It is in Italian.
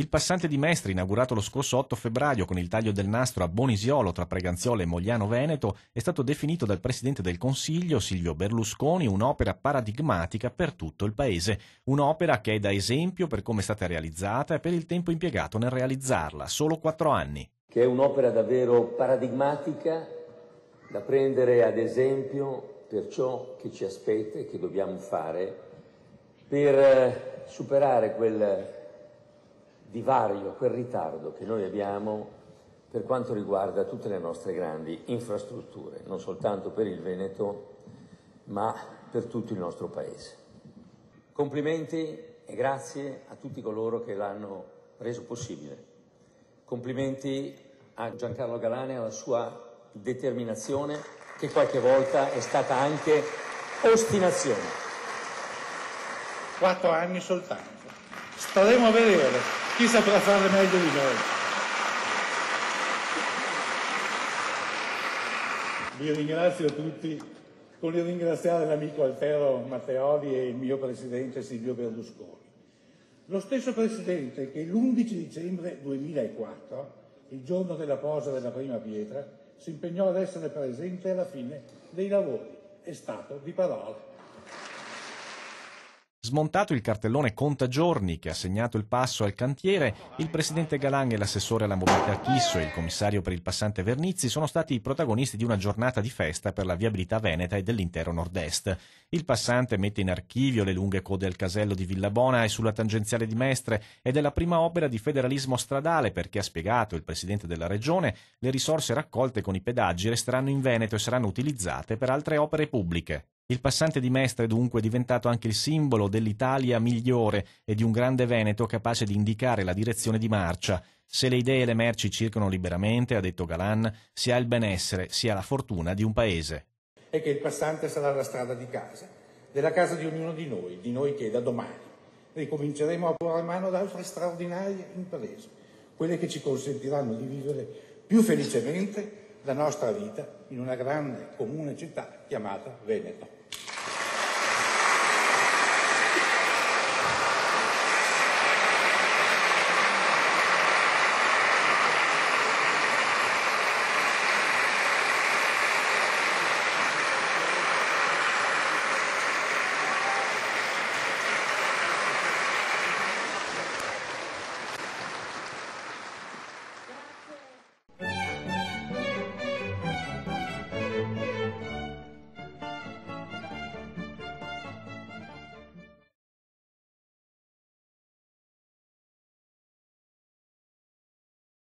Il passante di Mestre, inaugurato lo scorso 8 febbraio con il taglio del nastro a Bonisiolo tra Preganziola e Mogliano Veneto, è stato definito dal Presidente del Consiglio, Silvio Berlusconi, un'opera paradigmatica per tutto il Paese. Un'opera che è da esempio per come è stata realizzata e per il tempo impiegato nel realizzarla, solo 4 anni. Che è un'opera davvero paradigmatica da prendere ad esempio per ciò che ci aspetta e che dobbiamo fare per superare quel divario, quel ritardo che noi abbiamo per quanto riguarda tutte le nostre grandi infrastrutture, non soltanto per il Veneto, ma per tutto il nostro Paese. Complimenti e grazie a tutti coloro che l'hanno reso possibile. Complimenti a Giancarlo Galan e alla sua determinazione, che qualche volta è stata anche ostinazione. 4 anni soltanto. Staremo a vedere chi saprà fare meglio di noi. Vi ringrazio tutti con il ringraziare l'amico Altero Matteoli e il mio Presidente Silvio Berlusconi. Lo stesso Presidente che l'11 dicembre 2004, il giorno della posa della prima pietra, si impegnò ad essere presente alla fine dei lavori. È stato di parola. Smontato il cartellone contagiorni che ha segnato il passo al cantiere, il presidente Galan e l'assessore alla mobilità Chisso e il commissario per il passante Vernizzi sono stati i protagonisti di una giornata di festa per la viabilità veneta e dell'intero nord-est. Il passante mette in archivio le lunghe code al casello di Villabona e sulla tangenziale di Mestre ed è la prima opera di federalismo stradale perché, ha spiegato il presidente della regione, le risorse raccolte con i pedaggi resteranno in Veneto e saranno utilizzate per altre opere pubbliche. Il passante di Mestre è dunque diventato anche il simbolo dell'Italia migliore e di un grande Veneto capace di indicare la direzione di marcia. Se le idee e le merci circolano liberamente, ha detto Galan, si ha il benessere, si ha la fortuna di un paese. E che il passante sarà la strada di casa, della casa di ognuno di noi che da domani ricominceremo a porre mano ad altre straordinarie imprese, quelle che ci consentiranno di vivere più felicemente la nostra vita in una grande comune città chiamata Veneto.